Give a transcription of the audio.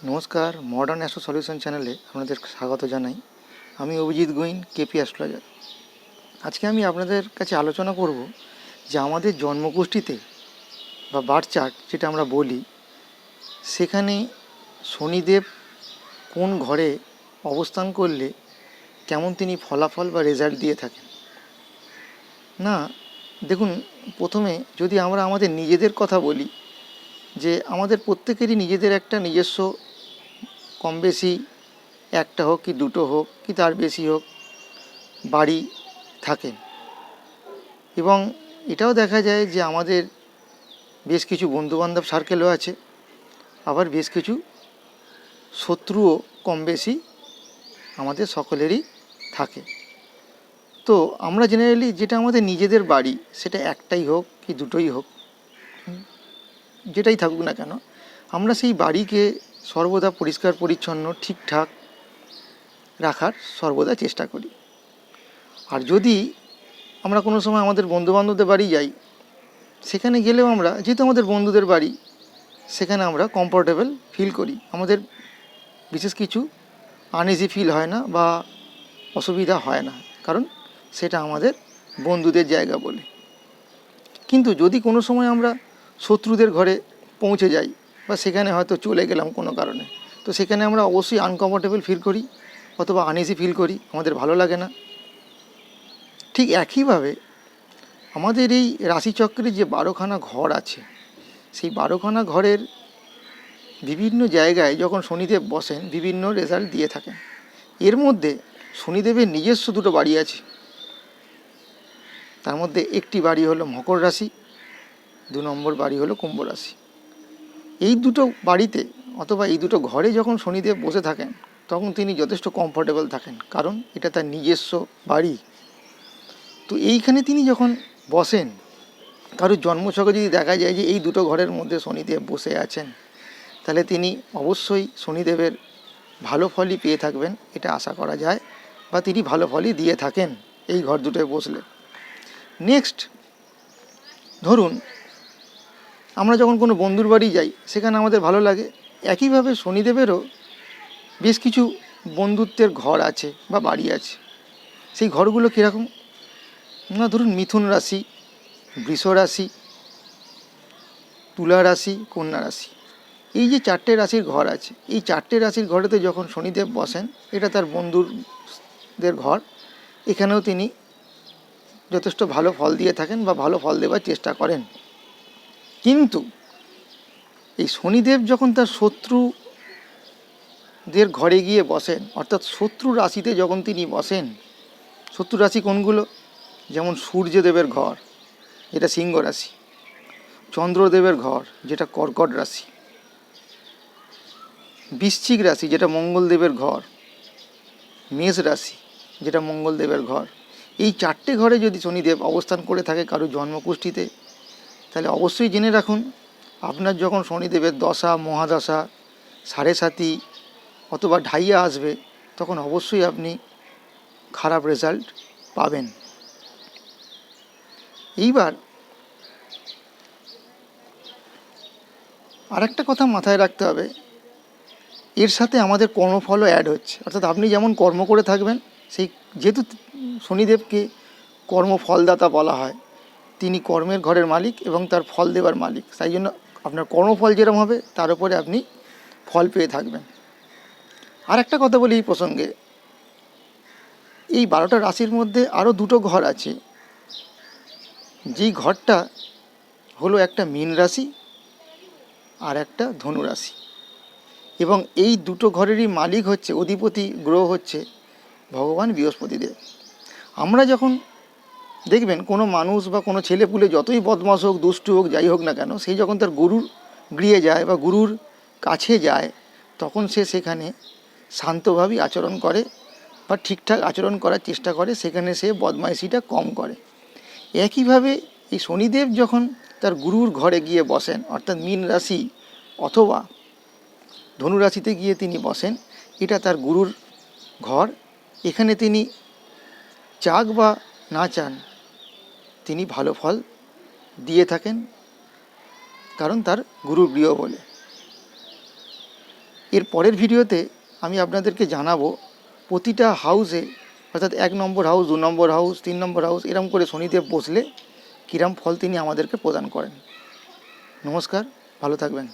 নমস্কার, modern astro solution চ্যানেলে আপনাদের স্বাগত জানাই। আমি অভিজিৎ গোয়েন, কেপি অ্যাস্ট্রোলজার। আজকে আমি আপনাদের কাছে আলোচনা করব যে আমাদের জন্মকুষ্ঠিতে বা বার্থ চার্ট যেটা আমরা বলি, সেখানে শনিদেব কোন ঘরে অবস্থান করলে কেমন তিনি ফলাফল বা রেজাল্ট দিয়ে থাকেন। না, দেখুন, প্রথমে যদি আমরা আমাদের নিজেদের কথা বলি, যে আমাদের প্রত্যেকেরই নিজেদের একটা নিজস্ব কম বেশি একটা হোক কি দুটো হোক কি তার বেশি হোক বাড়ি থাকেন, এবং এটাও দেখা যায় যে আমাদের বেশ কিছু বন্ধুবান্ধব সার্কেলও আছে, আবার বেশ কিছু শত্রুও কম বেশি আমাদের সকলেরই থাকে। তো আমরা জেনারেলি যেটা আমাদের নিজেদের বাড়ি, সেটা একটাই হোক কি দুটোই হোক, যেটাই থাকুক না কেন, আমরা সেই বাড়িকে সর্বদা পরিষ্কার পরিচ্ছন্ন ঠিকঠাক রাখার সর্বদা চেষ্টা করি। আর যদি আমরা কোনো সময় আমাদের বন্ধুবান্ধবদের বাড়ি যাই, সেখানে গেলেও আমরা, যেহেতু আমাদের বন্ধুদের বাড়ি, সেখানে আমরা কমফোর্টেবল ফিল করি, আমাদের বিশেষ কিছু আনইজি ফিল হয় না বা অসুবিধা হয় না, কারণ সেটা আমাদের বন্ধুদের জায়গা বলে। কিন্তু যদি কোনো সময় আমরা শত্রুদের ঘরে পৌঁছে যাই বা সেখানে হয়তো চলে গেলাম কোনো কারণে, তো সেখানে আমরা অবশ্যই আনকমফোর্টেবল ফিল করি অথবা আনইজি ফিল করি, আমাদের ভালো লাগে না। ঠিক একইভাবে আমাদের এই রাশিচক্রে যে 12খানা ঘর আছে, সেই 12খানা ঘরের বিভিন্ন জায়গায় যখন শনিদেব বসেন, বিভিন্ন রেজাল্ট দিয়ে থাকেন। এর মধ্যে শনিদেবের নিজস্ব দুটো বাড়ি আছে। তার মধ্যে একটি বাড়ি হলো মকর রাশি, 2 নম্বর বাড়ি হলো কুম্ভ রাশি। এই দুটো বাড়িতে অথবা এই দুটো ঘরে যখন শনিদেব বসে থাকেন, তখন তিনি যথেষ্ট কমফোর্টেবল থাকেন, কারণ এটা তার নিজস্ব বাড়ি। তো এইখানে তিনি যখন বসেন, কারোর জন্মছকে যদি দেখা যায় যে এই দুটো ঘরের মধ্যে শনিদেব বসে আছেন, তাহলে তিনি অবশ্যই শনিদেবের ভালো ফলই পেয়ে থাকবেন, এটা আশা করা যায়, বা তিনি ভালো ফলই দিয়ে থাকেন এই ঘর দুটোয় বসলে। নেক্সট, ধরুন আমরা যখন কোনো বন্ধুর বাড়ি যাই, সেখানে আমাদের ভালো লাগে। একইভাবে শনিদেবেরও বেশ কিছু বন্ধুত্বের ঘর আছে বা বাড়ি আছে। সেই ঘরগুলো কীরকম না, ধরুন মিথুন রাশি, বৃষ রাশি, তুলা রাশি, কন্যা রাশি, এই যে 4টে রাশির ঘর আছে, এই 4টে রাশির ঘরেতে যখন শনিদেব বসেন, এটা তার বন্ধুদের ঘর, এখানেও তিনি যথেষ্ট ভালো ফল দিয়ে থাকেন বা ভালো ফল দেওয়ার চেষ্টা করেন। কিন্তু এই শনিদেব যখন তার শত্রুদের ঘরে গিয়ে বসেন, অর্থাৎ শত্রু রাশিতে যখন তিনি বসেন, শত্রু রাশি কোনগুলো, যেমন সূর্যদেবের ঘর, যেটা সিংহ রাশি, চন্দ্রদেবের ঘর, যেটা কর্কট রাশি, বৃশ্চিক রাশি, যেটা মঙ্গলদেবের ঘর, মেষ রাশি, যেটা মঙ্গলদেবের ঘর, এই 4টে ঘরে যদি শনিদেব অবস্থান করে থাকে কারো জন্মকুষ্ঠিতে, তাহলে অবশ্যই জেনে রাখুন, আপনার যখন শনিদেবের দশা, মহাদশা, সাড়ে সাতি অথবা ঢাইয়া আসবে, তখন অবশ্যই আপনি খারাপ রেজাল্ট পাবেন। এইবার আরেকটা কথা মাথায় রাখতে হবে, এর সাথে আমাদের কর্মফলও অ্যাড হচ্ছে। অর্থাৎ আপনি যেমন কর্ম করে থাকবেন, সেই যেহেতু শনিদেবকে কর্মফলদাতা বলা হয়, তিনি কর্মের ঘরের মালিক এবং তার ফল দেওয়ার মালিক, তাই জন্য আপনার কর্মফল যেরকম হবে তার উপরে আপনি ফল পেয়ে থাকবেন। আর একটা কথা বলি এই প্রসঙ্গে, এই 12টা রাশির মধ্যে আরও দুটো ঘর আছে, যেই ঘরটা হলো একটা মীন রাশি আর একটা ধনু রাশি, এবং এই দুটো ঘরেরই মালিক হচ্ছে, অধিপতি গ্রহ হচ্ছে ভগবান বৃহস্পতিদেব। আমরা যখন দেখবেন কোনো মানুষ বা কোনো ছেলেপুলে যতই বদমাশ হোক, দুষ্টু হোক, যাই হোক না কেন, সেই যখন তার গুরুর গৃহে যায় বা গুরুর কাছে যায়, তখন সে সেখানে শান্তভাবেই আচরণ করে বা ঠিকঠাক আচরণ করার চেষ্টা করে, সেখানে সে বদমাইশিটা কম করে। একইভাবে এই শনিদেব যখন তার গুরুর ঘরে গিয়ে বসেন, অর্থাৎ মীন রাশি অথবা ধনুরাশিতে গিয়ে তিনি বসেন, এটা তার গুরুর ঘর, এখানে তিনি চাক বা না চান, তিনি ভালো ফল দিয়ে থাকেন, কারণ তার গুরুর গৃহ বলে। এর পরের ভিডিওতে আমি আপনাদেরকে জানাবো প্রতিটা হাউসে, অর্থাৎ 1 নম্বর হাউস, 2 নম্বর হাউস, 3 নম্বর হাউস, এরম করে শনিদেব বসলে কিরম ফল তিনি আমাদেরকে প্রদান করেন। নমস্কার, ভালো থাকবেন।